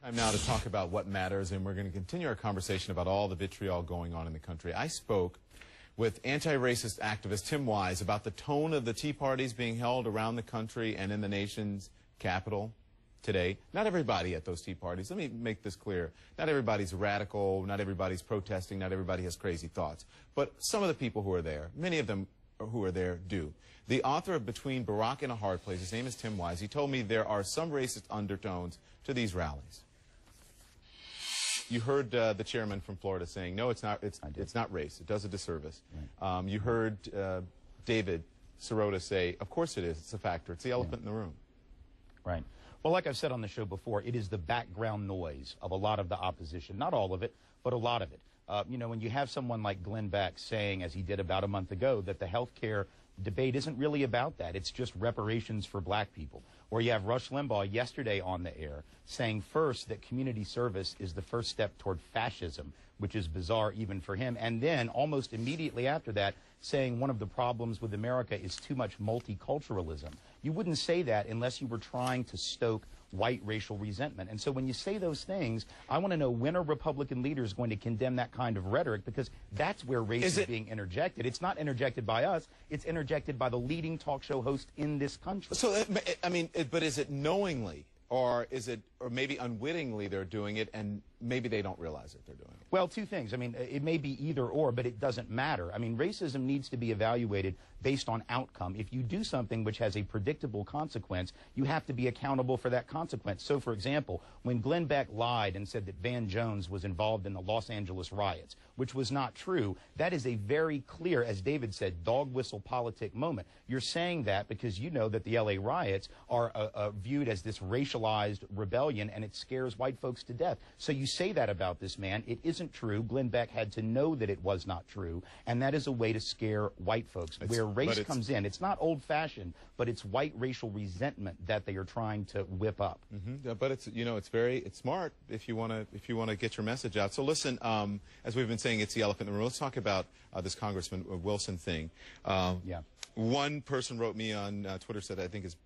Time now to talk about what matters, and we're going to continue our conversation about all the vitriol going on in the country. I spoke with anti-racist activist Tim Wise about the tone of the tea parties being held around the country and in the nation's capital today. Not everybody at those tea parties, let me make this clear, not everybody's radical, not everybody's protesting, not everybody has crazy thoughts. But some of the people who are there, many of them who are there do. The author of Between Barack and a Hard Place, his name is Tim Wise, he told me there are some racist undertones to these rallies. You heard the chairman from Florida saying, no, it's not race. It does a disservice. Right. You heard David Sirota say, of course it is. It's a factor. It's the elephant in the room. Right. Well, like I've said on the show before, it is the background noise of a lot of the opposition. Not all of it, but a lot of it. You know, when you have someone like Glenn Beck saying, as he did about a month ago, that the health care debate isn't really about that. It's just reparations for black people. Or you have Rush Limbaugh yesterday on the air saying first that community service is the first step toward fascism, which is bizarre even for him. And then almost immediately after that saying one of the problems with America is too much multiculturalism. You wouldn't say that unless you were trying to stoke white racial resentment. And so when you say those things, I want to know, when are Republican leaders going to condemn that kind of rhetoric? Because that's where race is being interjected. It's not interjected by us. It's interjected by the leading talk show host in this country. So, I mean, but is it knowingly? Or is it, or maybe unwittingly they're doing it, and maybe they don't realize that they're doing it? Well, two things. I mean, it may be either or, but it doesn't matter. I mean, racism needs to be evaluated based on outcome. If you do something which has a predictable consequence, you have to be accountable for that consequence. So, for example, when Glenn Beck lied and said that Van Jones was involved in the Los Angeles riots, which was not true, that is a very clear, as David said, dog whistle politic moment. You're saying that because you know that the LA riots are viewed as this racialized rebellion, and it scares white folks to death. So you say that about this man. It isn't true. Glenn Beck had to know that it was not true, and that is a way to scare white folks. Where race comes in, it's not old-fashioned, but it's white racial resentment that they are trying to whip up. But it's, you know, it's smart if you want to get your message out. So listen, as we've been saying, it's the elephant in the room. Let's talk about this Congressman Wilson thing. Yeah. One person wrote me on Twitter, said, I think it's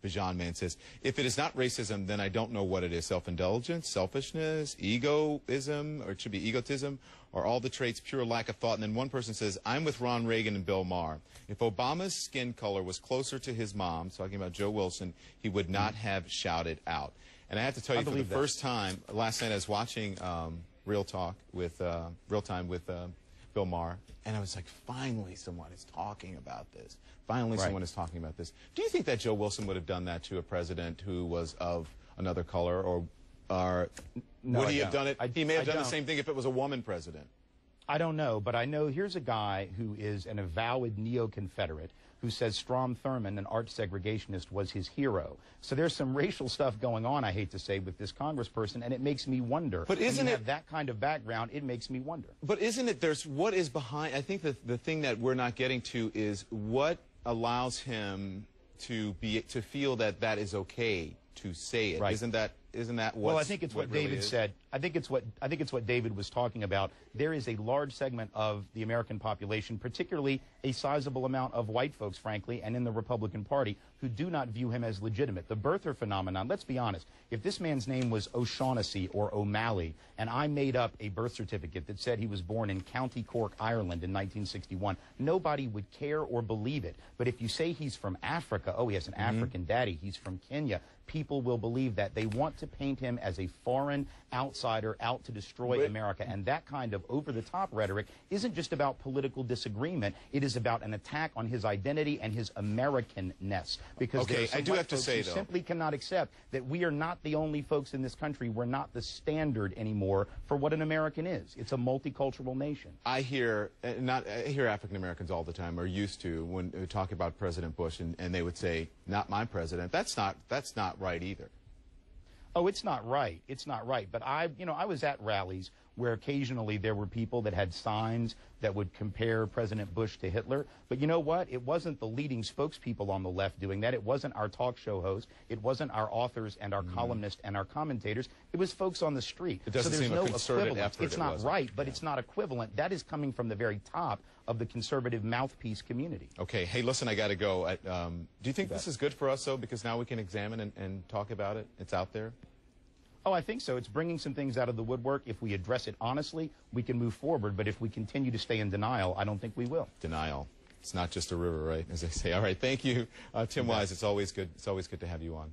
Bijan Man, says, if it is not racism, then I don't know what it is. Self-indulgence, selfishness, egoism, or it should be egotism, or all the traits, pure lack of thought. And then one person says, I'm with Ron Reagan and Bill Maher. If Obama's skin color was closer to his mom, talking about Joe Wilson, he would not have shouted out. And I have to tell you, for the first time, last night I was watching Real Time with Bill Maher, and I was like, finally someone is talking about this. Finally someone is talking about this. Do you think that Joe Wilson would have done that to a president who was of another color, or no, would he have done it? He may have done the same thing if it was a woman president. I don't know, but I know here's a guy who is an avowed neo-Confederate who says Strom Thurmond, an arch segregationist, was his hero. So there's some racial stuff going on, I hate to say, with this congressperson, and it makes me wonder. But isn't it, have that kind of background, it makes me wonder. But isn't it, what is behind, I think the thing that we're not getting to is what allows him to feel that that is okay to say it. Right. Isn't that what? Well, I think it's what David said. I think it's what David was talking about. There is a large segment of the American population, particularly a sizable amount of white folks, frankly, and in the Republican Party, who do not view him as legitimate. The birther phenomenon, let's be honest, if this man's name was O'Shaughnessy or O'Malley, and I made up a birth certificate that said he was born in County Cork, Ireland in 1961, nobody would care or believe it. But if you say he's from Africa, oh, he has an African daddy, he's from Kenya, people will believe that. They want to paint him as a foreign outsider out to destroy America. And that kind of over-the-top rhetoric isn't just about political disagreement. It is about an attack on his identity and his Americanness. Because I do have to say, though, simply cannot accept that we are not the only folks in this country. We're not the standard anymore for what an American is. It's a multicultural nation. I hear African Americans all the time, or used to, when we talk about President Bush, and they would say, not my president. That's not right either. Oh, it's not right. It's not right. But I was at rallies where occasionally there were people that had signs that would compare President Bush to Hitler. But you know what? It wasn't the leading spokespeople on the left doing that. It wasn't our talk show hosts. It wasn't our authors and our columnists and our commentators. It was folks on the street. It doesn't seem a concerted effort. It's not right, but it's not equivalent. That is coming from the very top of the conservative mouthpiece community. Okay. Hey, listen, I got to go. Do you think this is good for us, though, because now we can examine and talk about it? It's out there? Oh, I think so. It's bringing some things out of the woodwork. If we address it honestly, we can move forward. But if we continue to stay in denial, I don't think we will. Denial. It's not just a river, right? As they say. All right. Thank you, Tim Wise. It's always good. It's always good to have you on.